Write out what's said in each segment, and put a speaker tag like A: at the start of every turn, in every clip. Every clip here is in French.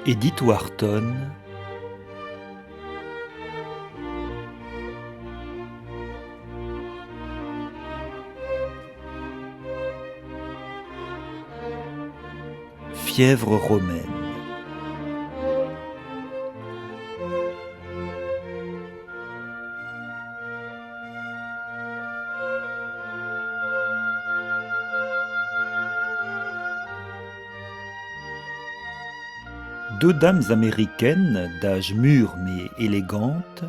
A: Edith Wharton, Fièvre romaine. Deux dames américaines, d'âge mûr mais élégantes,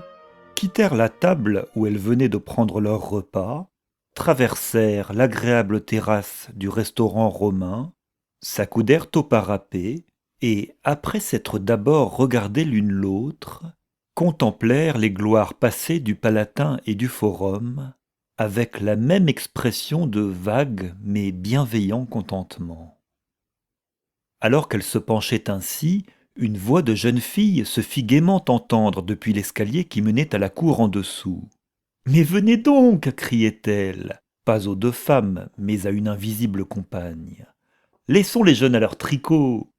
A: quittèrent la table où elles venaient de prendre leur repas, traversèrent l'agréable terrasse du restaurant romain, s'accoudèrent au parapet, et, après s'être d'abord regardées l'une l'autre, contemplèrent les gloires passées du Palatin et du Forum, avec la même expression de vague mais bienveillant contentement. Alors qu'elles se penchaient ainsi, une voix de jeune fille se fit gaiement entendre depuis l'escalier qui menait à la cour en dessous. « Mais venez donc !» criait-elle, pas aux deux femmes, mais à une invisible compagne. « Laissons les jeunes à leur tricot !»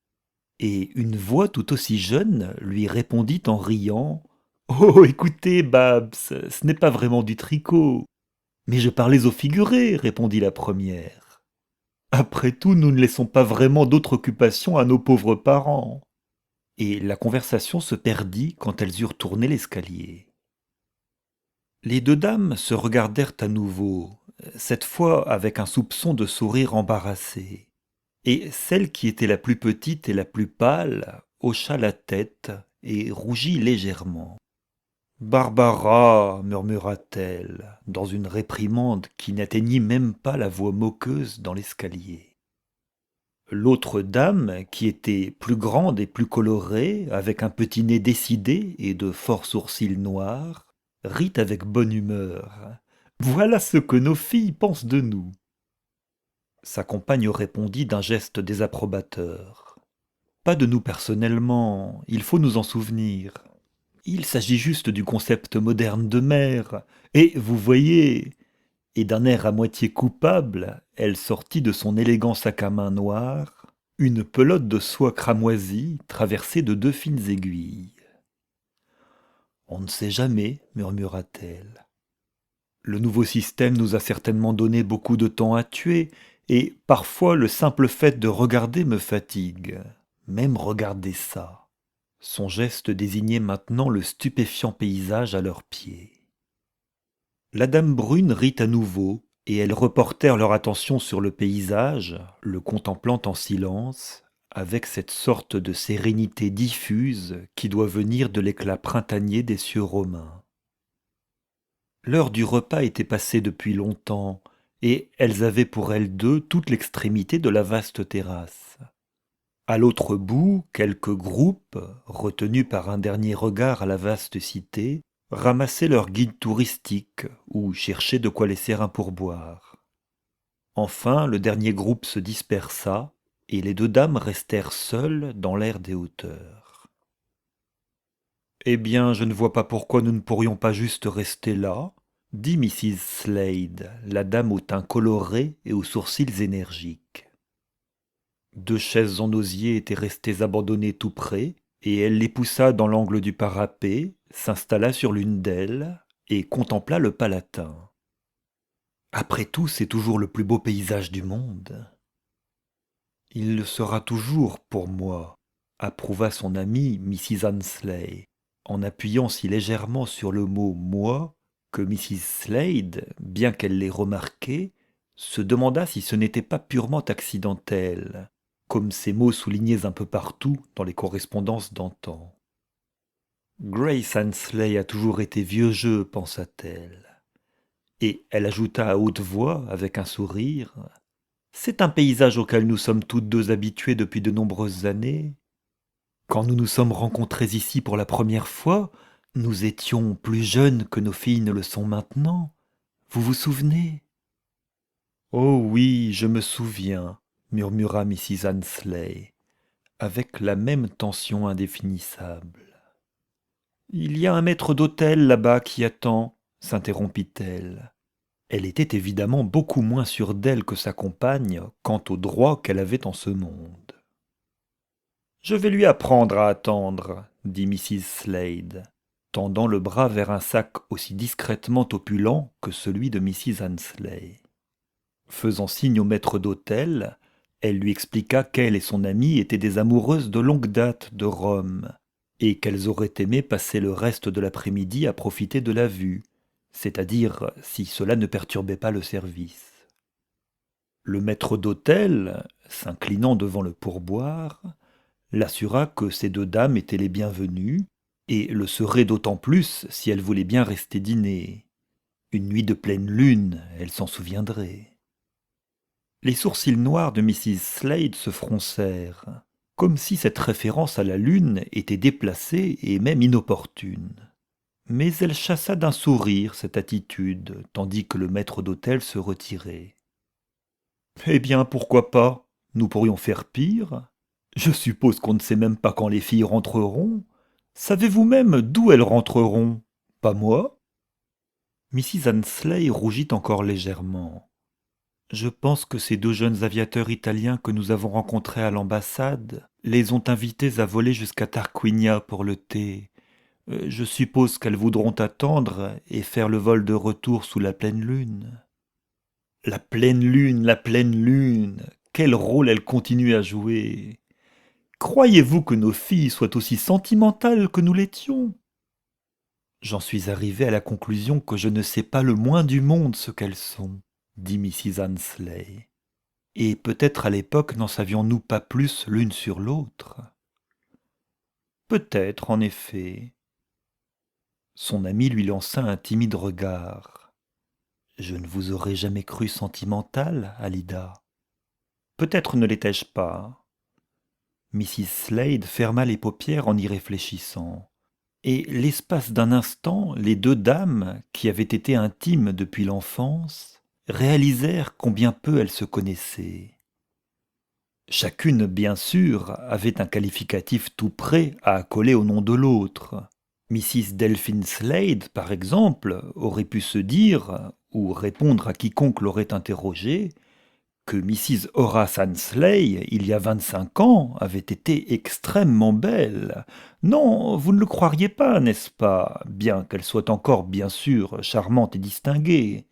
A: Et une voix tout aussi jeune lui répondit en riant « Oh, écoutez, Babs, ce n'est pas vraiment du tricot. »« Mais je parlais au figuré, » répondit la première. « Après tout, nous ne laissons pas vraiment d'autre occupation à nos pauvres parents. » Et la conversation se perdit quand elles eurent tourné l'escalier. Les deux dames se regardèrent à nouveau, cette fois avec un soupçon de sourire embarrassé. Et celle qui était la plus petite et la plus pâle hocha la tête et rougit légèrement. « Barbara !» murmura-t-elle, dans une réprimande qui n'atteignit même pas la voix moqueuse dans l'escalier. L'autre dame, qui était plus grande et plus colorée, avec un petit nez décidé et de forts sourcils noirs, rit avec bonne humeur. « Voilà ce que nos filles pensent de nous !» Sa compagne répondit d'un geste désapprobateur. « Pas de nous personnellement, il faut nous en souvenir. Il s'agit juste du concept moderne de mère, et vous voyez... » Et d'un air à moitié coupable, elle sortit de son élégant sac à main noir une pelote de soie cramoisie traversée de deux fines aiguilles. « On ne sait jamais, » murmura-t-elle. « Le nouveau système nous a certainement donné beaucoup de temps à tuer, et parfois le simple fait de regarder me fatigue. Même regarder ça. » Son geste désignait maintenant le stupéfiant paysage à leurs pieds. La dame brune rit à nouveau, et elles reportèrent leur attention sur le paysage, le contemplant en silence, avec cette sorte de sérénité diffuse qui doit venir de l'éclat printanier des cieux romains. L'heure du repas était passée depuis longtemps, et elles avaient pour elles deux toute l'extrémité de la vaste terrasse. À l'autre bout, quelques groupes, retenus par un dernier regard à la vaste cité, ramassaient leur guide touristique ou cherchaient de quoi laisser un pourboire. Enfin, le dernier groupe se dispersa et les deux dames restèrent seules dans l'air des hauteurs. « Eh bien, je ne vois pas pourquoi nous ne pourrions pas juste rester là, » dit Mrs. Slade, la dame au teint coloré et aux sourcils énergiques. Deux chaises en osier étaient restées abandonnées tout près, et elle les poussa dans l'angle du parapet, s'installa sur l'une d'elles et contempla le Palatin. Après tout, c'est toujours le plus beau paysage du monde. Il le sera toujours pour moi, approuva son amie Mrs. Annesley, en appuyant si légèrement sur le mot moi que Mrs. Slade, bien qu'elle l'ait remarqué, se demanda si ce n'était pas purement accidentel, comme ces mots soulignés un peu partout dans les correspondances d'antan. Grace Annesley a toujours été vieux jeu, pensa-t-elle. Et elle ajouta à haute voix, avec un sourire, « C'est un paysage auquel nous sommes toutes deux habituées depuis de nombreuses années. Quand nous nous sommes rencontrées ici pour la première fois, nous étions plus jeunes que nos filles ne le sont maintenant. Vous vous souvenez ?»« Oh oui, je me souviens, » murmura Mrs. Annesley, avec la même tension indéfinissable. « Il y a un maître d'hôtel là-bas qui attend, » s'interrompit-elle. Elle était évidemment beaucoup moins sûre d'elle que sa compagne quant au droit qu'elle avait en ce monde. Je vais lui apprendre à attendre, dit Mrs. Slade, tendant le bras vers un sac aussi discrètement opulent que celui de Mrs. Annesley. Faisant signe au maître d'hôtel, elle lui expliqua qu'elle et son amie étaient des amoureuses de longue date de Rome, et qu'elles auraient aimé passer le reste de l'après-midi à profiter de la vue, c'est-à-dire si cela ne perturbait pas le service. Le maître d'hôtel, s'inclinant devant le pourboire, l'assura que ces deux dames étaient les bienvenues, et le seraient d'autant plus si elles voulaient bien rester dîner. Une nuit de pleine lune, elles s'en souviendraient. Les sourcils noirs de Mrs. Slade se froncèrent, comme si cette référence à la lune était déplacée et même inopportune. Mais elle chassa d'un sourire cette attitude, tandis que le maître d'hôtel se retirait. « Eh bien, pourquoi pas? Nous pourrions faire pire. Je suppose qu'on ne sait même pas quand les filles rentreront. Savez-vous même d'où elles rentreront? Pas moi ?» Mrs. Annesley rougit encore légèrement. « Je pense que ces deux jeunes aviateurs italiens que nous avons rencontrés à l'ambassade les ont invitées à voler jusqu'à Tarquinia pour le thé. Je suppose qu'elles voudront attendre et faire le vol de retour sous la pleine lune. » La pleine lune, la pleine lune, quel rôle elle continue à jouer. Croyez-vous que nos filles soient aussi sentimentales que nous l'étions? J'en suis arrivé à la conclusion que je ne sais pas le moins du monde ce qu'elles sont, dit Mrs. Annesley. Et peut-être à l'époque n'en savions-nous pas plus l'une sur l'autre. Peut-être, en effet. Son ami lui lança un timide regard. Je ne vous aurais jamais cru sentimentale, Alida. Peut-être ne l'étais-je pas. Mrs. Slade ferma les paupières en y réfléchissant, et l'espace d'un instant, les deux dames, qui avaient été intimes depuis l'enfance, réalisèrent combien peu elles se connaissaient. Chacune, bien sûr, avait un qualificatif tout prêt à accoler au nom de l'autre. Mrs. Delphine Slade, par exemple, aurait pu se dire, ou répondre à quiconque l'aurait interrogée, que Mrs. Horace Annesley, il y a 25 ans, avait été extrêmement belle. Non, vous ne le croiriez pas, n'est-ce pas, bien qu'elle soit encore, bien sûr, charmante et distinguée.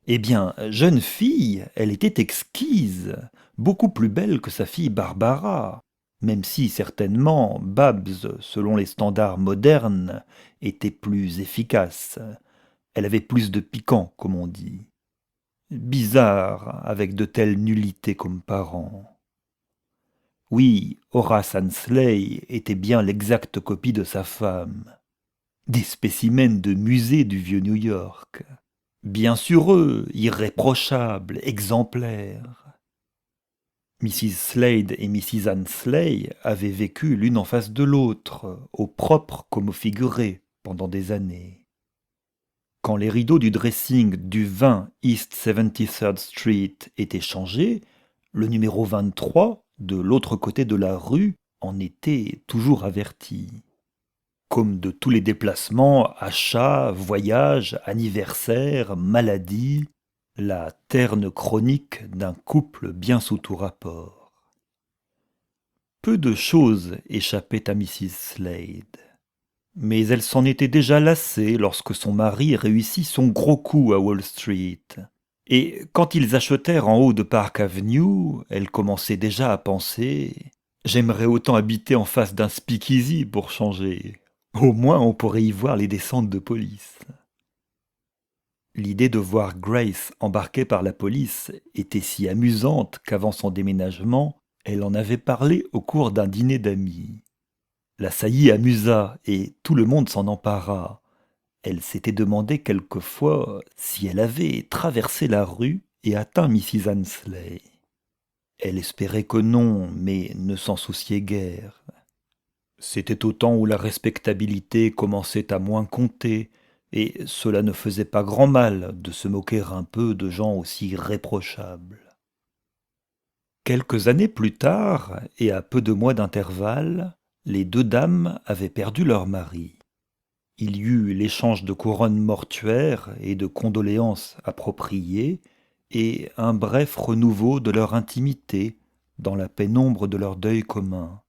A: Eh bien, jeune fille, elle était exquise, beaucoup plus belle que sa fille Barbara, même si, certainement, Babs, selon les standards modernes, était plus efficace. Elle avait plus de piquant, comme on dit. Bizarre, avec de telles nullités comme parents. Oui, Horace Annesley était bien l'exacte copie de sa femme. Des spécimens de musée du vieux New York. Bien sur eux, irréprochables, exemplaires. Mrs. Slade et Mrs. Annesley avaient vécu l'une en face de l'autre, au propre comme au figuré, pendant des années. Quand les rideaux du dressing du 20 East 73rd Street étaient changés, le numéro 23, de l'autre côté de la rue, en était toujours averti. Comme de tous les déplacements, achats, voyages, anniversaires, maladies, la terne chronique d'un couple bien sous tout rapport. Peu de choses échappaient à Mrs. Slade. Mais elle s'en était déjà lassée lorsque son mari réussit son gros coup à Wall Street. Et quand ils achetèrent en haut de Park Avenue, elle commençait déjà à penser « J'aimerais autant habiter en face d'un speakeasy pour changer. Au moins on pourrait y voir les descentes de police. » L'idée de voir Grace embarquée par la police était si amusante qu'avant son déménagement, elle en avait parlé au cours d'un dîner d'amis. La saillie amusa et tout le monde s'en empara. Elle s'était demandé quelquefois si elle avait traversé la rue et atteint Mrs. Annesley. Elle espérait que non, mais ne s'en souciait guère. C'était au temps où la respectabilité commençait à moins compter, et cela ne faisait pas grand mal de se moquer un peu de gens aussi irréprochables. Quelques années plus tard, et à peu de mois d'intervalle, les deux dames avaient perdu leur mari. Il y eut l'échange de couronnes mortuaires et de condoléances appropriées, et un bref renouveau de leur intimité dans la pénombre de leur deuil commun.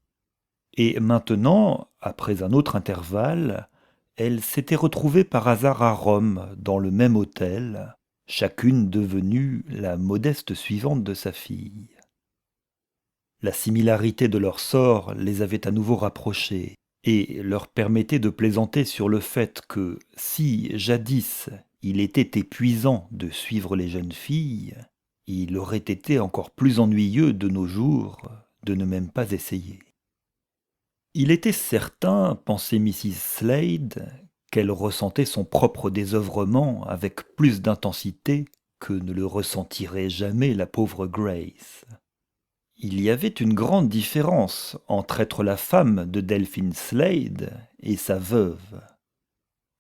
A: Et maintenant, après un autre intervalle, elles s'étaient retrouvées par hasard à Rome, dans le même hôtel, chacune devenue la modeste suivante de sa fille. La similarité de leur sort les avait à nouveau rapprochées, et leur permettait de plaisanter sur le fait que, si jadis il était épuisant de suivre les jeunes filles, il aurait été encore plus ennuyeux de nos jours de ne même pas essayer. Il était certain, pensait Mrs. Slade, qu'elle ressentait son propre désœuvrement avec plus d'intensité que ne le ressentirait jamais la pauvre Grace. Il y avait une grande différence entre être la femme de Delphine Slade et sa veuve.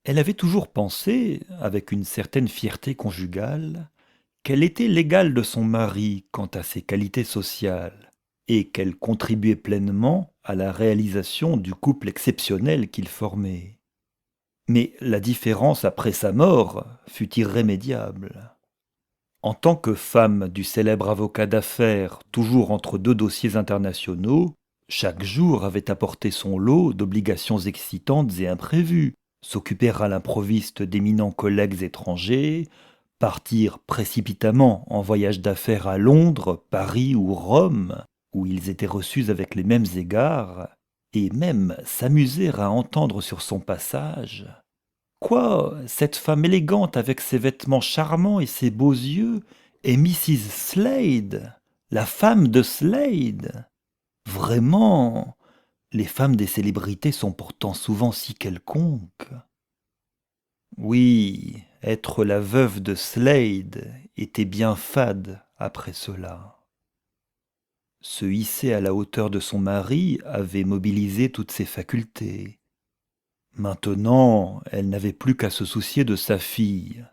A: Elle avait toujours pensé, avec une certaine fierté conjugale, qu'elle était l'égale de son mari quant à ses qualités sociales, et qu'elle contribuait pleinement à la réalisation du couple exceptionnel qu'ils formaient. Mais la différence après sa mort fut irrémédiable. En tant que femme du célèbre avocat d'affaires, toujours entre deux dossiers internationaux, chaque jour avait apporté son lot d'obligations excitantes et imprévues, s'occuper à l'improviste d'éminents collègues étrangers, partir précipitamment en voyage d'affaires à Londres, Paris ou Rome, où ils étaient reçus avec les mêmes égards, et même s'amuser à entendre sur son passage: quoi, cette femme élégante avec ses vêtements charmants et ses beaux yeux est Mrs. Slade, la femme de Slade. Vraiment, les femmes des célébrités sont pourtant souvent si quelconques. Oui, être la veuve de Slade était bien fade après cela. Se hisser à la hauteur de son mari avait mobilisé toutes ses facultés. Maintenant, elle n'avait plus qu'à se soucier de sa fille,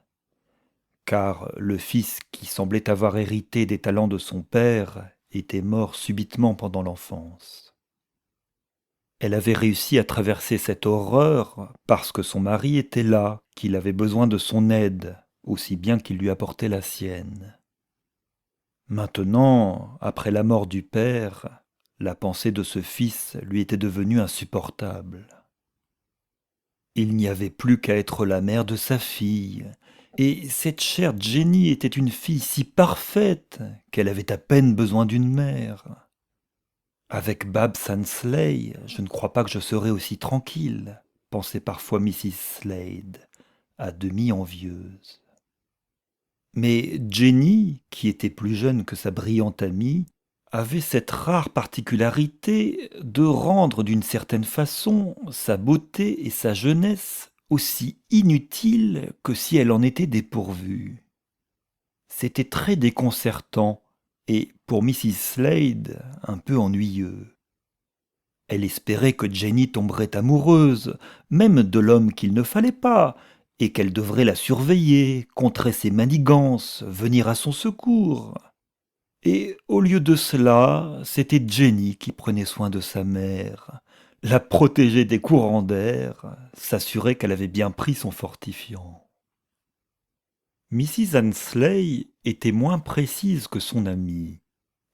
A: car le fils qui semblait avoir hérité des talents de son père était mort subitement pendant l'enfance. Elle avait réussi à traverser cette horreur parce que son mari était là, qu'il avait besoin de son aide, aussi bien qu'il lui apportait la sienne. Maintenant, après la mort du père, la pensée de ce fils lui était devenue insupportable. Il n'y avait plus qu'à être la mère de sa fille, et cette chère Jenny était une fille si parfaite qu'elle avait à peine besoin d'une mère. Avec Babs Ansley, je ne crois pas que je serais aussi tranquille, pensait parfois Mrs. Slade, à demi envieuse. Mais Jenny, qui était plus jeune que sa brillante amie, avait cette rare particularité de rendre d'une certaine façon sa beauté et sa jeunesse aussi inutiles que si elle en était dépourvue. C'était très déconcertant et, pour Mrs. Slade, un peu ennuyeux. Elle espérait que Jenny tomberait amoureuse, même de l'homme qu'il ne fallait pas, et qu'elle devrait la surveiller, contrer ses manigances, venir à son secours. Et au lieu de cela, c'était Jenny qui prenait soin de sa mère, la protégeait des courants d'air, s'assurait qu'elle avait bien pris son fortifiant. Mrs. Ansley était moins précise que son amie,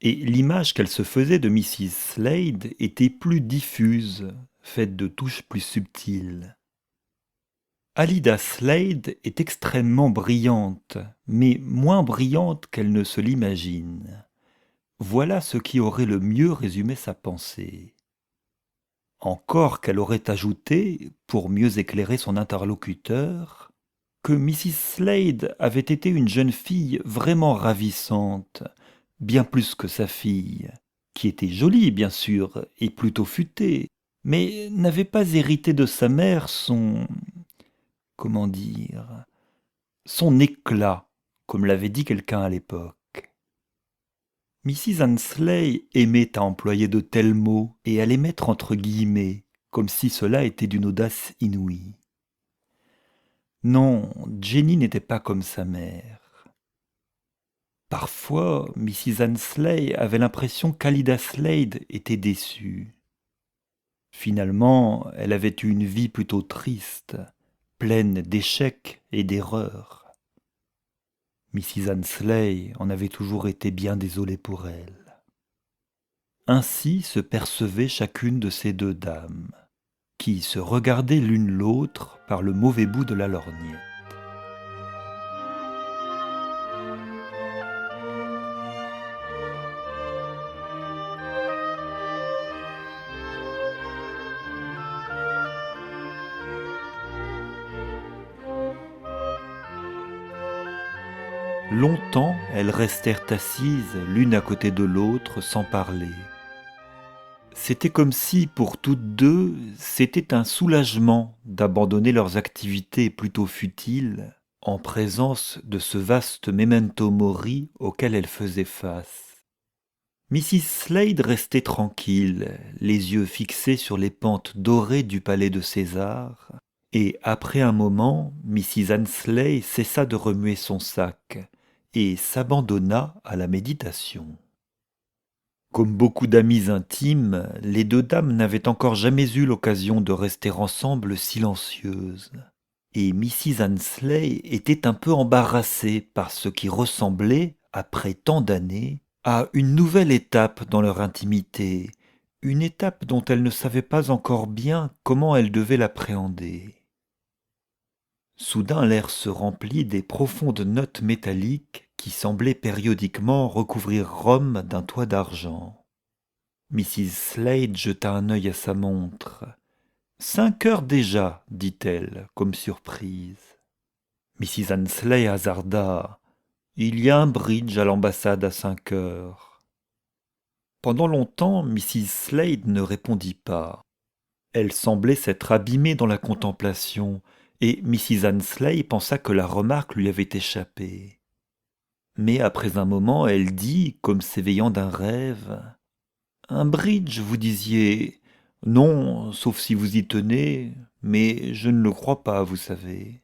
A: et l'image qu'elle se faisait de Mrs. Slade était plus diffuse, faite de touches plus subtiles. Alida Slade est extrêmement brillante, mais moins brillante qu'elle ne se l'imagine. Voilà ce qui aurait le mieux résumé sa pensée. Encore qu'elle aurait ajouté, pour mieux éclairer son interlocuteur, que Mrs. Slade avait été une jeune fille vraiment ravissante, bien plus que sa fille, qui était jolie bien sûr et plutôt futée, mais n'avait pas hérité de sa mère comment dire, son éclat, comme l'avait dit quelqu'un à l'époque. Mrs. Ansley aimait à employer de tels mots et à les mettre entre guillemets, comme si cela était d'une audace inouïe. Non, Jenny n'était pas comme sa mère. Parfois, Mrs. Ansley avait l'impression qu'Alida Slade était déçue. Finalement, elle avait eu une vie plutôt triste, pleine d'échecs et d'erreurs. Mrs. Ansley en avait toujours été bien désolée pour elle. Ainsi se percevaient chacune de ces deux dames, qui se regardaient l'une l'autre par le mauvais bout de la lorgnette. Longtemps, elles restèrent assises l'une à côté de l'autre sans parler. C'était comme si, pour toutes deux, c'était un soulagement d'abandonner leurs activités plutôt futiles en présence de ce vaste memento mori auquel elles faisaient face. Mrs. Slade restait tranquille, les yeux fixés sur les pentes dorées du palais de César, et après un moment, Mrs. Annesley cessa de remuer son sac et s'abandonna à la méditation. Comme beaucoup d'amies intimes, les deux dames n'avaient encore jamais eu l'occasion de rester ensemble silencieuses, et Mrs. Annesley était un peu embarrassée par ce qui ressemblait, après tant d'années, à une nouvelle étape dans leur intimité, une étape dont elle ne savait pas encore bien comment elle devait l'appréhender. Soudain l'air se remplit des profondes notes métalliques qui semblaient périodiquement recouvrir Rome d'un toit d'argent. Mrs. Slade jeta un œil à sa montre. 5 heures déjà, dit-elle, comme surprise. Mrs. Annesley hasarda. Il y a un bridge à l'ambassade à 5 heures. Pendant longtemps, Mrs. Slade ne répondit pas. Elle semblait s'être abîmée dans la contemplation, et Mrs. Annesley pensa que la remarque lui avait échappé. Mais après un moment, elle dit, comme s'éveillant d'un rêve, « Un bridge, vous disiez. Non, sauf si vous y tenez, mais je ne le crois pas, vous savez. »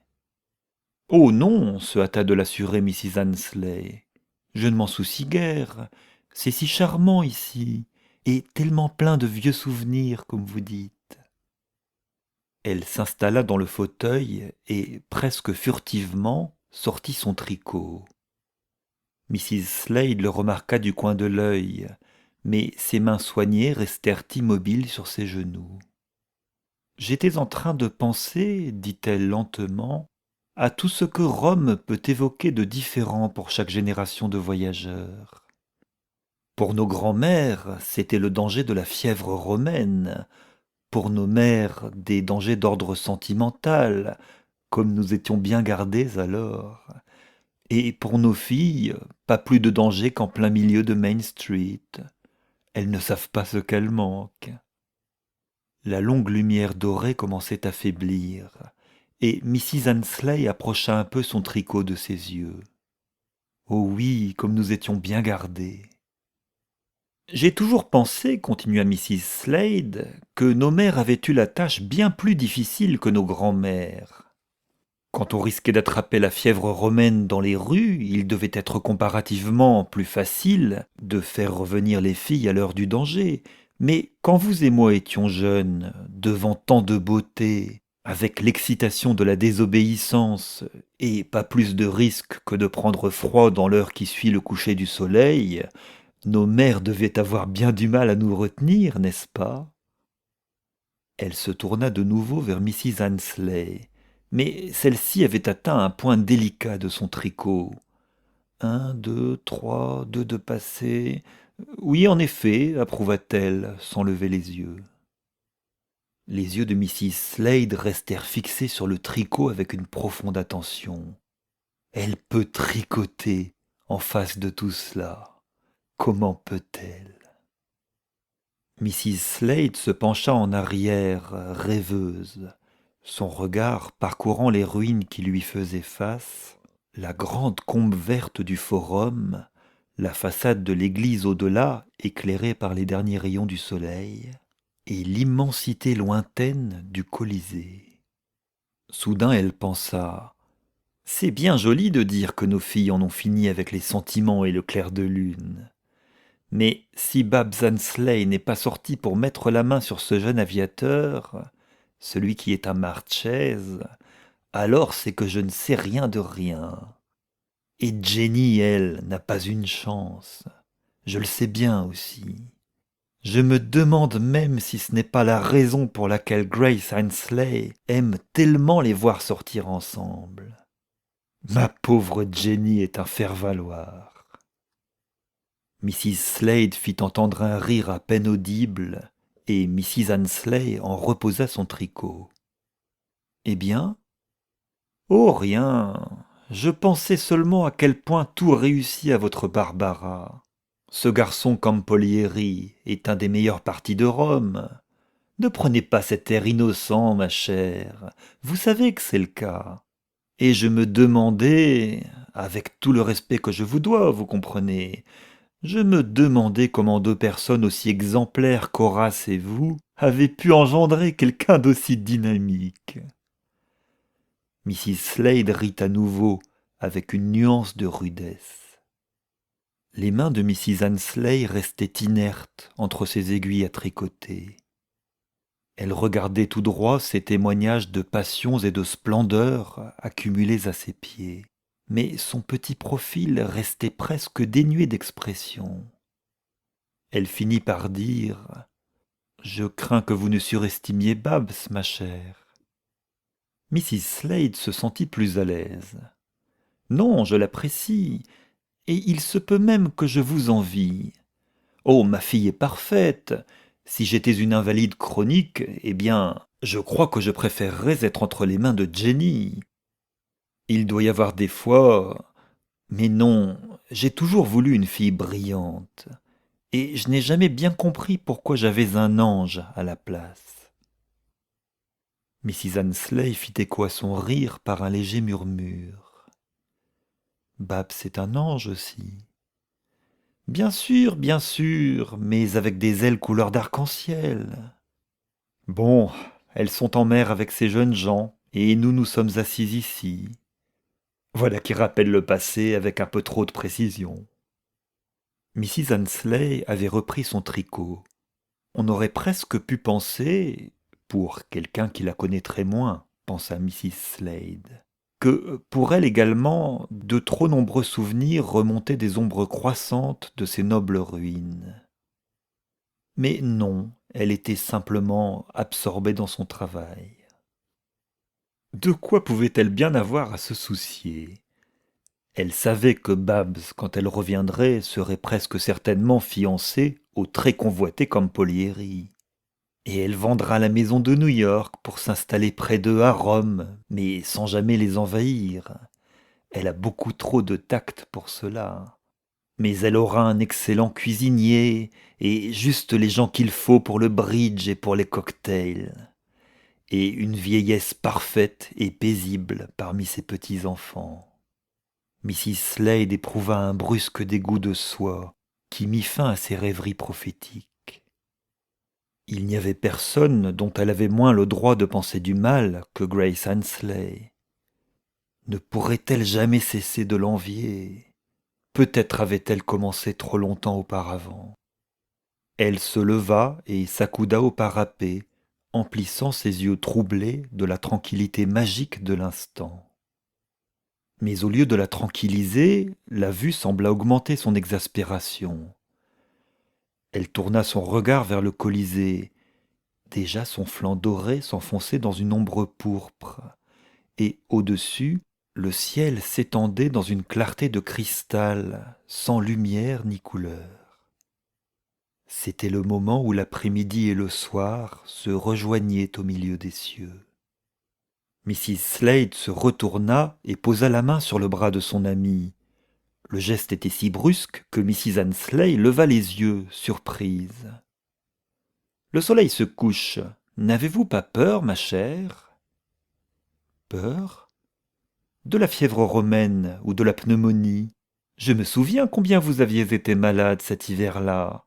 A: Oh non, se hâta de l'assurer Mrs. Annesley. Je ne m'en soucie guère. C'est si charmant ici, et tellement plein de vieux souvenirs, comme vous dites. Elle s'installa dans le fauteuil et, presque furtivement, sortit son tricot. Mrs. Slade le remarqua du coin de l'œil, mais ses mains soignées restèrent immobiles sur ses genoux. « J'étais en train de penser, dit-elle lentement, à tout ce que Rome peut évoquer de différent pour chaque génération de voyageurs. Pour nos grands-mères, c'était le danger de la fièvre romaine, pour nos mères, des dangers d'ordre sentimental, comme nous étions bien gardés alors. Et pour nos filles, pas plus de danger qu'en plein milieu de Main Street. Elles ne savent pas ce qu'elles manquent. » La longue lumière dorée commençait à faiblir, et Mrs. Annesley approcha un peu son tricot de ses yeux. « Oh oui, comme nous étions bien gardés. » J'ai toujours pensé, continua Mrs. Slade, que nos mères avaient eu la tâche bien plus difficile que nos grands-mères. Quand on risquait d'attraper la fièvre romaine dans les rues, il devait être comparativement plus facile de faire revenir les filles à l'heure du danger. Mais quand vous et moi étions jeunes, devant tant de beauté, avec l'excitation de la désobéissance, et pas plus de risque que de prendre froid dans l'heure qui suit le coucher du soleil, nos mères devaient avoir bien du mal à nous retenir, n'est-ce pas? Elle se tourna de nouveau vers Mrs. Annesley, mais celle-ci avait atteint un point délicat de son tricot. 1, 2, 3, 2 de passé. Oui, en effet, approuva-t-elle, sans lever les yeux. Les yeux de Mrs. Slade restèrent fixés sur le tricot avec une profonde attention. Elle peut tricoter en face de tout cela. Comment peut-elle? Mrs. Slade se pencha en arrière, rêveuse, son regard parcourant les ruines qui lui faisaient face, la grande combe verte du forum, la façade de l'église au-delà, éclairée par les derniers rayons du soleil, et l'immensité lointaine du Colisée. Soudain elle pensa « C'est bien joli de dire que nos filles en ont fini avec les sentiments et le clair de lune. Mais si Babs Annesley n'est pas sortie pour mettre la main sur ce jeune aviateur, celui qui est un Marchese, alors c'est que je ne sais rien de rien. Et Jenny, elle, n'a pas une chance. Je le sais bien aussi. Je me demande même si ce n'est pas la raison pour laquelle Grace Ainsley aime tellement les voir sortir ensemble. Ma pauvre Jenny est un faire-valoir. Mrs. Slade fit entendre un rire à peine audible, et Mrs. Ainsley en reposa son tricot. Eh bien ? Oh, rien. Je pensais seulement à quel point tout réussit à votre Barbara. Ce garçon Campolieri est un des meilleurs partis de Rome. Ne prenez pas cet air innocent, ma chère. Vous savez que c'est le cas. Et je me demandais, avec tout le respect que je vous dois, vous comprenez, je me demandais comment deux personnes aussi exemplaires qu'Horace et vous avaient pu engendrer quelqu'un d'aussi dynamique. Mrs. Slade rit à nouveau, avec une nuance de rudesse. Les mains de Mrs. Ainsley restaient inertes entre ses aiguilles à tricoter. Elle regardait tout droit ces témoignages de passions et de splendeur accumulés à ses pieds. Mais son petit profil restait presque dénué d'expression. Elle finit par dire « Je crains que vous ne surestimiez Babs, ma chère. » Mrs. Slade se sentit plus à l'aise. « Non, je l'apprécie, et il se peut même que je vous envie. Oh, ma fille est parfaite. Si j'étais une invalide chronique, eh bien, je crois que je préférerais être entre les mains de Jenny. Il doit y avoir des fois... Mais non, j'ai toujours voulu une fille brillante, et je n'ai jamais bien compris pourquoi j'avais un ange à la place. » Mrs. Ainsley fit écho à son rire par un léger murmure. « Babs est un ange aussi. » Bien sûr, mais avec des ailes couleur d'arc-en-ciel. Bon, elles sont en mer avec ces jeunes gens, et nous sommes assis ici. Voilà qui rappelle le passé avec un peu trop de précision. Mrs. Ainsley avait repris son tricot. On aurait presque pu penser, pour quelqu'un qui la connaîtrait moins, pensa Mrs. Slade, que pour elle également, de trop nombreux souvenirs remontaient des ombres croissantes de ces nobles ruines. Mais non, elle était simplement absorbée dans son travail. De quoi pouvait-elle bien avoir à se soucier ? Elle savait que Babs, quand elle reviendrait, serait presque certainement fiancée au très convoité Campolieri. Et elle vendra la maison de New York pour s'installer près d'eux à Rome, mais sans jamais les envahir. Elle a beaucoup trop de tact pour cela. Mais elle aura un excellent cuisinier, et juste les gens qu'il faut pour le bridge et pour les cocktails. Et une vieillesse parfaite et paisible parmi ses petits-enfants. Mrs. Slade éprouva un brusque dégoût de soi qui mit fin à ses rêveries prophétiques. Il n'y avait personne dont elle avait moins le droit de penser du mal que Grace Ainsley. Ne pourrait-elle jamais cesser de l'envier ? Peut-être avait-elle commencé trop longtemps auparavant. Elle se leva et s'accouda au parapet, emplissant ses yeux troublés de la tranquillité magique de l'instant. Mais au lieu de la tranquilliser, la vue sembla augmenter son exaspération. Elle tourna son regard vers le Colisée. Déjà son flanc doré s'enfonçait dans une ombre pourpre, et au-dessus, le ciel s'étendait dans une clarté de cristal, sans lumière ni couleur. C'était le moment où l'après-midi et le soir se rejoignaient au milieu des cieux. Mrs. Slade se retourna et posa la main sur le bras de son amie. Le geste était si brusque que Mrs. Ainsley leva les yeux, surprise. « Le soleil se couche. N'avez-vous pas peur, ma chère ?» « Peur ? De la fièvre romaine ou de la pneumonie. Je me souviens combien vous aviez été malade cet hiver-là.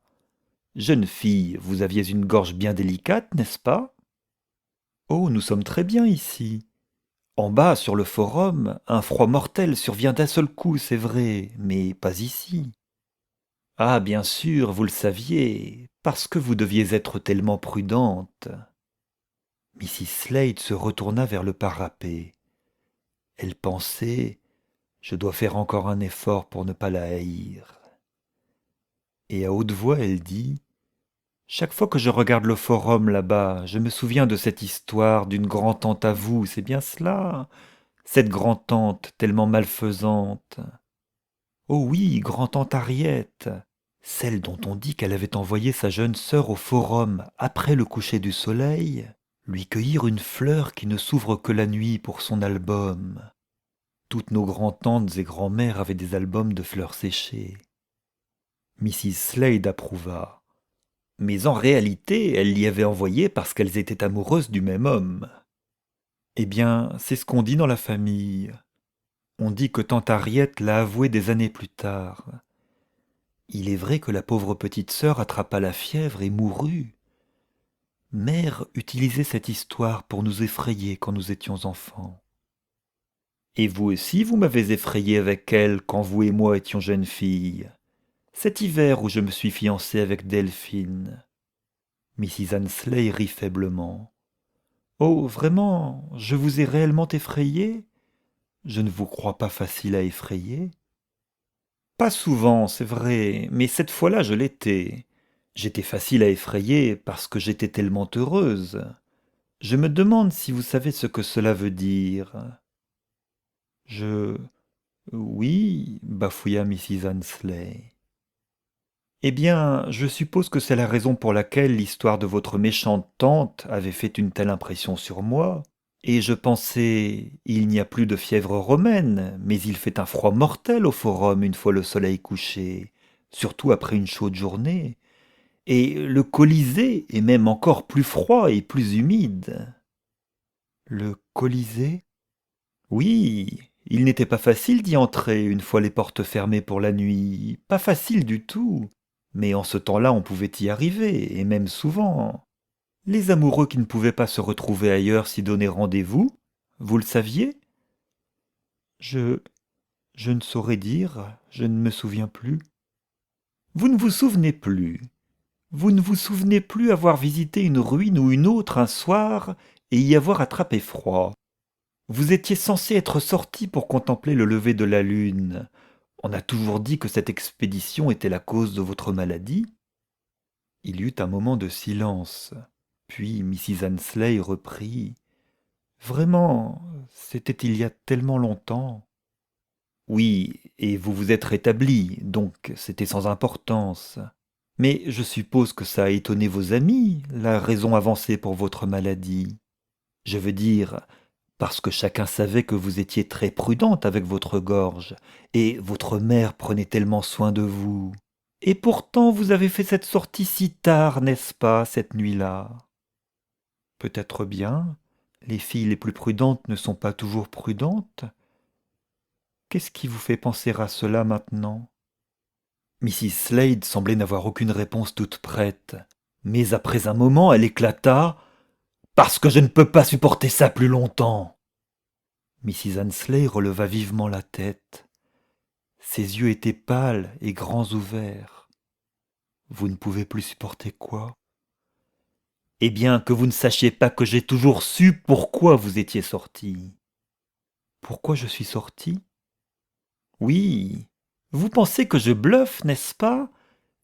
A: Jeune fille, vous aviez une gorge bien délicate, n'est-ce pas ? Oh, nous sommes très bien ici. En bas, sur le forum, un froid mortel survient d'un seul coup, c'est vrai, mais pas ici. Ah, bien sûr, vous le saviez, parce que vous deviez être tellement prudente. » Mrs. Slade se retourna vers le parapet. Elle pensait « Je dois faire encore un effort pour ne pas la haïr. » Et à haute voix, elle dit Chaque fois que je regarde le forum là-bas, je me souviens de cette histoire d'une grand-tante à vous, c'est bien cela? Cette grand-tante tellement malfaisante. Oh oui, grand-tante Harriet, celle dont on dit qu'elle avait envoyé sa jeune sœur au forum après le coucher du soleil, lui cueillir une fleur qui ne s'ouvre que la nuit pour son album. Toutes nos grand-tantes et grand-mères avaient des albums de fleurs séchées. Mrs. Slade approuva. Mais en réalité, elle l'y avait envoyé parce qu'elles étaient amoureuses du même homme. Eh bien, c'est ce qu'on dit dans la famille. On dit que tante Harriet l'a avoué des années plus tard. Il est vrai que la pauvre petite sœur attrapa la fièvre et mourut. Mère utilisait cette histoire pour nous effrayer quand nous étions enfants. Et vous aussi, vous m'avez effrayé avec elle quand vous et moi étions jeunes filles. Cet hiver où je me suis fiancé avec Delphine. Mrs. Annesley rit faiblement. Oh, vraiment, je vous ai réellement effrayé? Je ne vous crois pas facile à effrayer. Pas souvent, c'est vrai, mais cette fois-là je l'étais. J'étais facile à effrayer parce que j'étais tellement heureuse. Je me demande si vous savez ce que cela veut dire. Je... Oui, bafouilla Mrs. Annesley. Eh bien, je suppose que c'est la raison pour laquelle l'histoire de votre méchante tante avait fait une telle impression sur moi. Et je pensais, il n'y a plus de fièvre romaine, mais il fait un froid mortel au forum une fois le soleil couché, surtout après une chaude journée. Et le Colisée est même encore plus froid et plus humide. Le Colisée? Oui, il n'était pas facile d'y entrer une fois les portes fermées pour la nuit, pas facile du tout. Mais en ce temps-là, on pouvait y arriver, et même souvent. Les amoureux qui ne pouvaient pas se retrouver ailleurs s'y donner rendez-vous, vous le saviez? Je... je ne saurais dire, je ne me souviens plus. Vous ne vous souvenez plus. Vous ne vous souvenez plus avoir visité une ruine ou une autre un soir et y avoir attrapé froid. Vous étiez censé être sorti pour contempler le lever de la lune. On a toujours dit que cette expédition était la cause de votre maladie. Il y eut un moment de silence. Puis Mrs. Annesley reprit. Vraiment, c'était il y a tellement longtemps. Oui, et vous vous êtes rétabli, donc c'était sans importance. Mais je suppose que ça a étonné vos amis, la raison avancée pour votre maladie. Je veux dire, parce que chacun savait que vous étiez très prudente avec votre gorge, et votre mère prenait tellement soin de vous. Et pourtant vous avez fait cette sortie si tard, n'est-ce pas, cette nuit-là? Peut-être bien. Les filles les plus prudentes ne sont pas toujours prudentes. Qu'est-ce qui vous fait penser à cela maintenant? Mrs. Slade semblait n'avoir aucune réponse toute prête. Mais après un moment, elle éclata. Parce que je ne peux pas supporter ça plus longtemps. Mrs. Annesley releva vivement la tête. Ses yeux étaient pâles et grands ouverts. Vous ne pouvez plus supporter quoi? Eh bien, que vous ne sachiez pas que j'ai toujours su pourquoi vous étiez sorti. Pourquoi je suis sorti? Oui. Vous pensez que je bluffe, n'est-ce pas?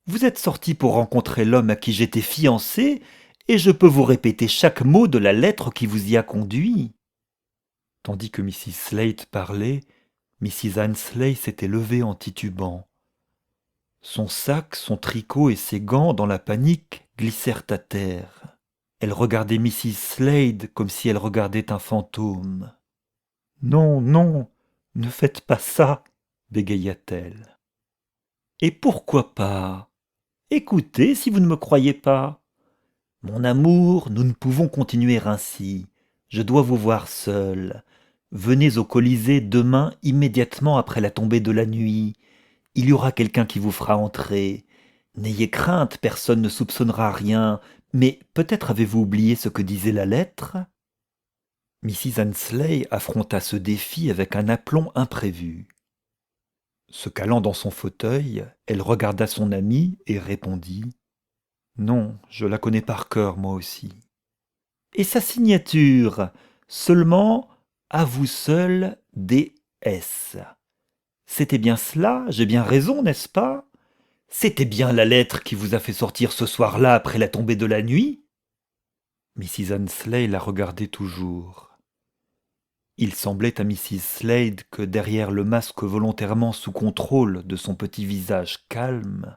A: Vous êtes sorti pour rencontrer l'homme à qui j'étais fiancé, et je peux vous répéter chaque mot de la lettre qui vous y a conduit. Tandis que Mrs. Slade parlait, Mrs. Annesley s'était levée en titubant. Son sac, son tricot et ses gants, dans la panique, glissèrent à terre. Elle regardait Mrs. Slade comme si elle regardait un fantôme. Non, non, ne faites pas ça, bégaya-t-elle. Et pourquoi pas? Écoutez si vous ne me croyez pas. Mon amour, nous ne pouvons continuer ainsi. Je dois vous voir seul. Venez au Colisée demain immédiatement après la tombée de la nuit. Il y aura quelqu'un qui vous fera entrer. N'ayez crainte, personne ne soupçonnera rien. Mais peut-être avez-vous oublié ce que disait la lettre? Mrs. Annesley affronta ce défi avec un aplomb imprévu. Se calant dans son fauteuil, elle regarda son amie et répondit. Non, je la connais par cœur, moi aussi. Et sa signature? Seulement, à vous seul, DS. C'était bien cela, j'ai bien raison, n'est-ce pas? C'était bien la lettre qui vous a fait sortir ce soir-là après la tombée de la nuit ?» Mrs. Annesley la regardait toujours. Il semblait à Mrs. Slade que derrière le masque volontairement sous contrôle de son petit visage calme,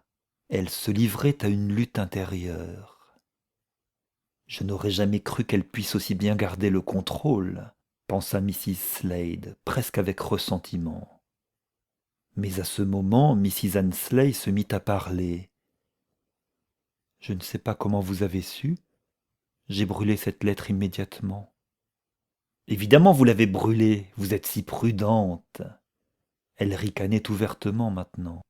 A: elle se livrait à une lutte intérieure. « Je n'aurais jamais cru qu'elle puisse aussi bien garder le contrôle, » pensa Mrs. Slade, presque avec ressentiment. Mais à ce moment, Mrs. Annesley se mit à parler. « Je ne sais pas comment vous avez su. J'ai brûlé cette lettre immédiatement. »« Évidemment, vous l'avez brûlée, vous êtes si prudente. » Elle ricanait ouvertement maintenant.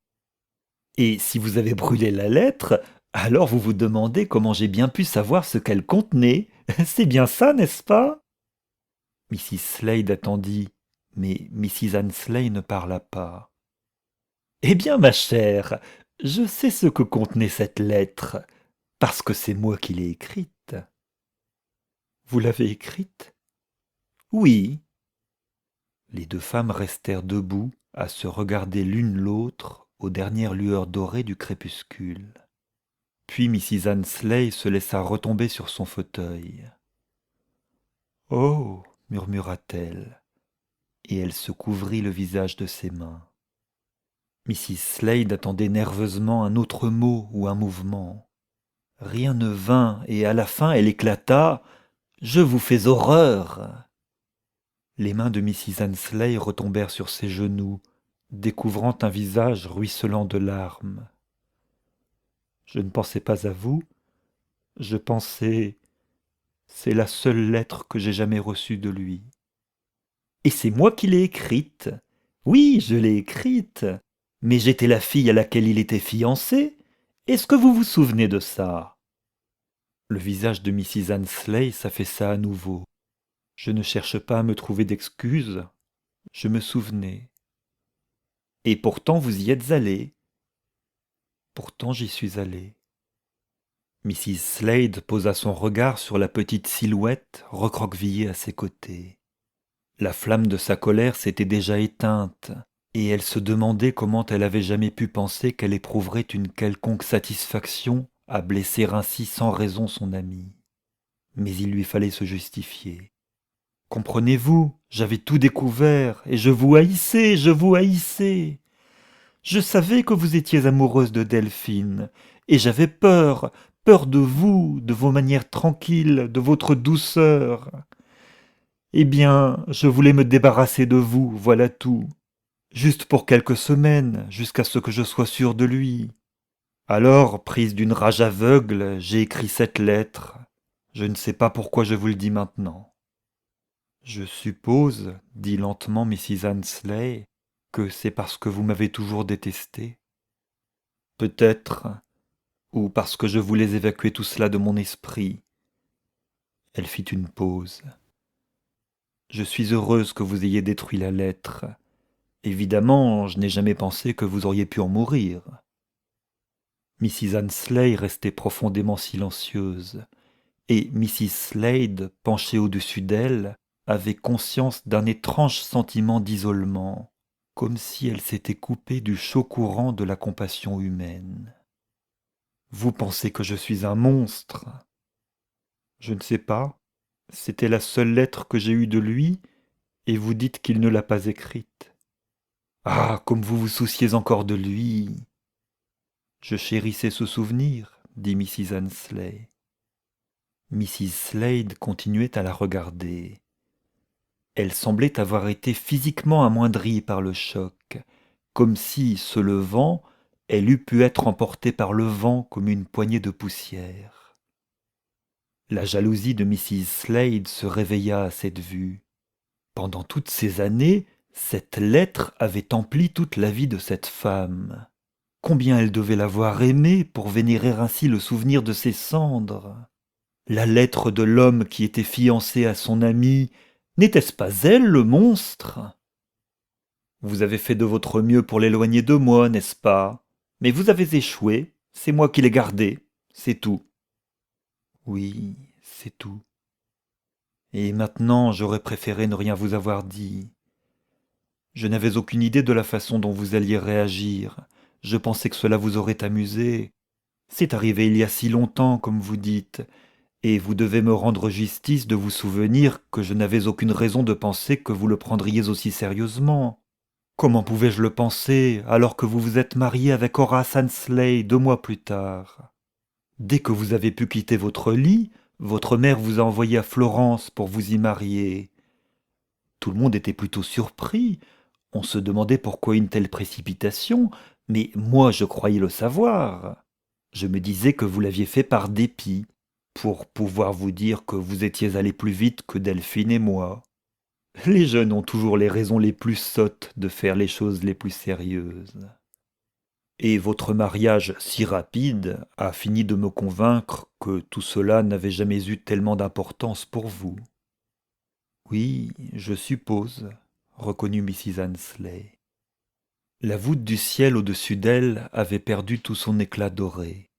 A: « Et si vous avez brûlé la lettre, alors vous vous demandez comment j'ai bien pu savoir ce qu'elle contenait. C'est bien ça, n'est-ce pas ?» Mrs. Slade attendit, mais Mrs. Annesley ne parla pas. « Eh bien, ma chère, je sais ce que contenait cette lettre, parce que c'est moi qui l'ai écrite. » « Vous l'avez écrite ?»« Oui. » Les deux femmes restèrent debout, à se regarder l'une l'autre aux dernières lueurs dorées du crépuscule. Puis Mrs. Annesley se laissa retomber sur son fauteuil. « Oh !» murmura-t-elle, et elle se couvrit le visage de ses mains. Mrs. Slade attendait nerveusement un autre mot ou un mouvement. Rien ne vint, et à la fin elle éclata. « Je vous fais horreur !» Les mains de Mrs. Annesley retombèrent sur ses genoux, découvrant un visage ruisselant de larmes. « Je ne pensais pas à vous, je pensais... C'est la seule lettre que j'ai jamais reçue de lui. »« Et c'est moi qui l'ai écrite. Oui, je l'ai écrite. Mais j'étais la fille à laquelle il était fiancé. Est-ce que vous vous souvenez de ça ?» Le visage de Mrs. Annesley s'affaissa à nouveau. « Je ne cherche pas à me trouver d'excuses. Je me souvenais. »« Et pourtant vous y êtes allé. »« Pourtant j'y suis allé. » Mrs. Slade posa son regard sur la petite silhouette recroquevillée à ses côtés. La flamme de sa colère s'était déjà éteinte, et elle se demandait comment elle avait jamais pu penser qu'elle éprouverait une quelconque satisfaction à blesser ainsi sans raison son amie. Mais il lui fallait se justifier. « Comprenez-vous, j'avais tout découvert, et je vous haïssais, je vous haïssais. Je savais que vous étiez amoureuse de Delphine, et j'avais peur, peur de vous, de vos manières tranquilles, de votre douceur. Eh bien, je voulais me débarrasser de vous, voilà tout. Juste pour quelques semaines, jusqu'à ce que je sois sûre de lui. Alors, prise d'une rage aveugle, j'ai écrit cette lettre. Je ne sais pas pourquoi je vous le dis maintenant. » « Je suppose, dit lentement Mrs. Annesley, que c'est parce que vous m'avez toujours détesté. Peut-être, ou parce que je voulais évacuer tout cela de mon esprit. » Elle fit une pause. « Je suis heureuse que vous ayez détruit la lettre. Évidemment, je n'ai jamais pensé que vous auriez pu en mourir. » Mrs. Annesley restait profondément silencieuse, et Mrs. Slade, penchée au-dessus d'elle, avait conscience d'un étrange sentiment d'isolement, comme si elle s'était coupée du chaud courant de la compassion humaine. « Vous pensez que je suis un monstre ? » ?»« Je ne sais pas. C'était la seule lettre que j'ai eue de lui, et vous dites qu'il ne l'a pas écrite. »« Ah, comme vous vous souciez encore de lui !»« Je chérissais ce souvenir, » dit Mrs. Annesley. Mrs. Slade continuait à la regarder. Elle semblait avoir été physiquement amoindrie par le choc, comme si, se levant, elle eût pu être emportée par le vent comme une poignée de poussière. La jalousie de Mrs. Slade se réveilla à cette vue. Pendant toutes ces années, cette lettre avait empli toute la vie de cette femme. Combien elle devait l'avoir aimée pour vénérer ainsi le souvenir de ses cendres. La lettre de l'homme qui était fiancé à son amie, n'était-ce pas elle le monstre ? Vous avez fait de votre mieux pour l'éloigner de moi, n'est-ce pas ? Mais vous avez échoué, c'est moi qui l'ai gardé, c'est tout. Oui, c'est tout. Et maintenant, j'aurais préféré ne rien vous avoir dit. Je n'avais aucune idée de la façon dont vous alliez réagir. Je pensais que cela vous aurait amusé. C'est arrivé il y a si longtemps, comme vous dites, et vous devez me rendre justice de vous souvenir que je n'avais aucune raison de penser que vous le prendriez aussi sérieusement. Comment pouvais-je le penser alors que vous vous êtes marié avec Horace Annesley 2 mois plus tard? Dès que vous avez pu quitter votre lit, votre mère vous a envoyé à Florence pour vous y marier. Tout le monde était plutôt surpris. On se demandait pourquoi une telle précipitation, mais moi je croyais le savoir. Je me disais que vous l'aviez fait par dépit, pour pouvoir vous dire que vous étiez allé plus vite que Delphine et moi. Les jeunes ont toujours les raisons les plus sottes de faire les choses les plus sérieuses. Et votre mariage si rapide a fini de me convaincre que tout cela n'avait jamais eu tellement d'importance pour vous. Oui, je suppose, reconnut Mrs. Annesley. La voûte du ciel au-dessus d'elle avait perdu tout son éclat doré.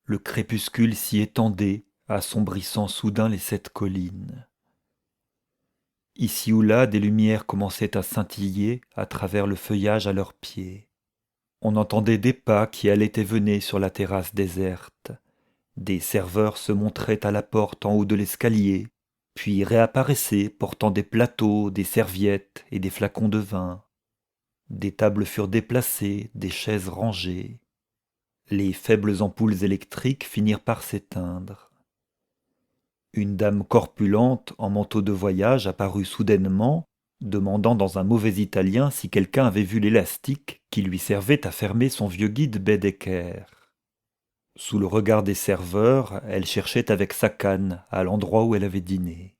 A: Le crépuscule s'y étendait, assombrissant soudain les 7 collines. Ici ou là, des lumières commençaient à scintiller à travers le feuillage à leurs pieds. On entendait des pas qui allaient et venaient sur la terrasse déserte. Des serveurs se montraient à la porte en haut de l'escalier, puis réapparaissaient portant des plateaux, des serviettes et des flacons de vin. Des tables furent déplacées, des chaises rangées. Les faibles ampoules électriques finirent par s'éteindre. Une dame corpulente en manteau de voyage apparut soudainement, demandant dans un mauvais italien si quelqu'un avait vu l'élastique qui lui servait à fermer son vieux guide Baedeker. Sous le regard des serveurs, elle cherchait avec sa canne à l'endroit où elle avait dîné.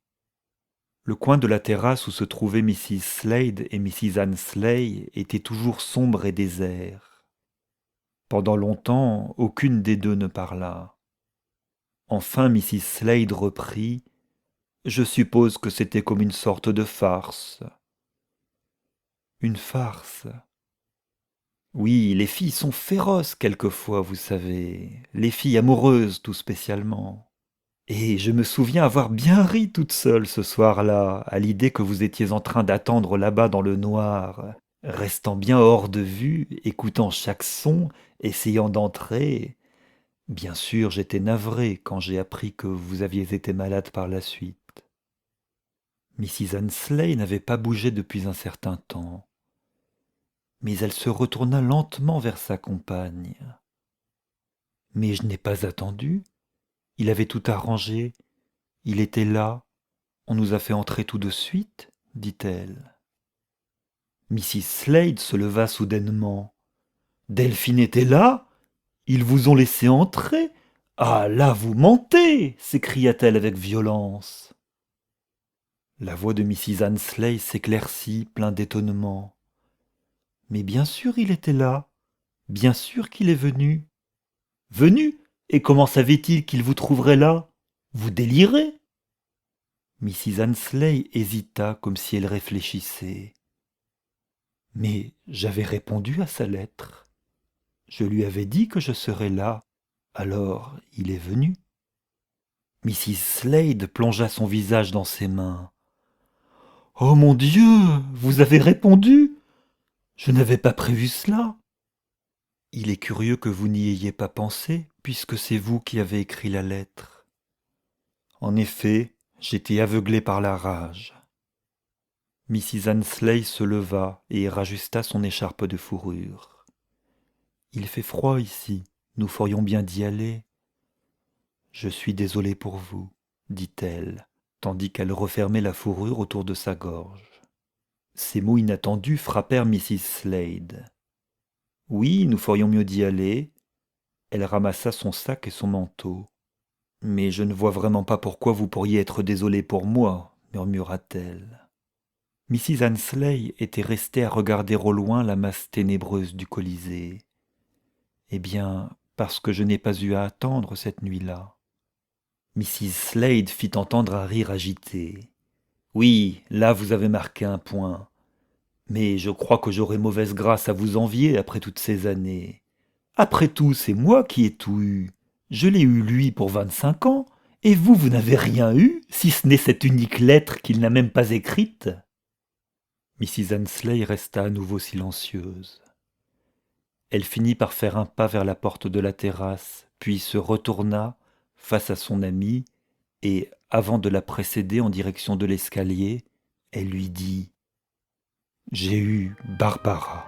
A: Le coin de la terrasse où se trouvaient Mrs. Slade et Mrs. Annesley était toujours sombre et désert. Pendant longtemps, aucune des deux ne parla. Enfin Mrs. Slade reprit. Je suppose que c'était comme une sorte de farce. Une farce. Oui, les filles sont féroces quelquefois, vous savez. Les filles amoureuses tout spécialement. Et je me souviens avoir bien ri toute seule ce soir-là, à l'idée que vous étiez en train d'attendre là-bas dans le noir, restant bien hors de vue, écoutant chaque son, essayant d'entrer. Bien sûr, j'étais navré quand j'ai appris que vous aviez été malade par la suite. Mrs. Annesley n'avait pas bougé depuis un certain temps, mais elle se retourna lentement vers sa compagne. Mais je n'ai pas attendu. Il avait tout arrangé. Il était là. On nous a fait entrer tout de suite, dit-elle. Mrs. Slade se leva soudainement. Delphine était là? Ils vous ont laissé entrer? Ah là, vous mentez! S'écria-t-elle avec violence. La voix de Mrs. Annesley s'éclaircit, plein d'étonnement. Mais bien sûr il était là. Bien sûr qu'il est venu. Venu? Et comment savait-il qu'il vous trouverait là? Vous délirez? Mrs. Annesley hésita comme si elle réfléchissait. Mais j'avais répondu à sa lettre. Je lui avais dit que je serais là. Alors il est venu. Mrs. Slade plongea son visage dans ses mains. Oh mon Dieu, vous avez répondu? Je n'avais pas prévu cela. Il est curieux que vous n'y ayez pas pensé, puisque c'est vous qui avez écrit la lettre. En effet, j'étais aveuglé par la rage. Mrs. Annesley se leva et rajusta son écharpe de fourrure. Il fait froid ici, nous ferions bien d'y aller. Je suis désolée pour vous, dit-elle, tandis qu'elle refermait la fourrure autour de sa gorge. Ces mots inattendus frappèrent Mrs. Slade. Oui, nous ferions mieux d'y aller. Elle ramassa son sac et son manteau. Mais je ne vois vraiment pas pourquoi vous pourriez être désolé pour moi, murmura-t-elle. Mrs. Annesley était restée à regarder au loin la masse ténébreuse du Colisée. Eh bien, parce que je n'ai pas eu à attendre cette nuit-là. Mrs. Slade fit entendre un rire agité. Oui, là vous avez marqué un point. Mais je crois que j'aurais mauvaise grâce à vous envier après toutes ces années. Après tout, c'est moi qui ai tout eu. Je l'ai eu lui pour 25 ans, et vous, vous n'avez rien eu, si ce n'est cette unique lettre qu'il n'a même pas écrite. Mrs. Annesley resta à nouveau silencieuse. Elle finit par faire un pas vers la porte de la terrasse, puis se retourna face à son amie, et, avant de la précéder en direction de l'escalier, elle lui dit : « J'ai eu Barbara. »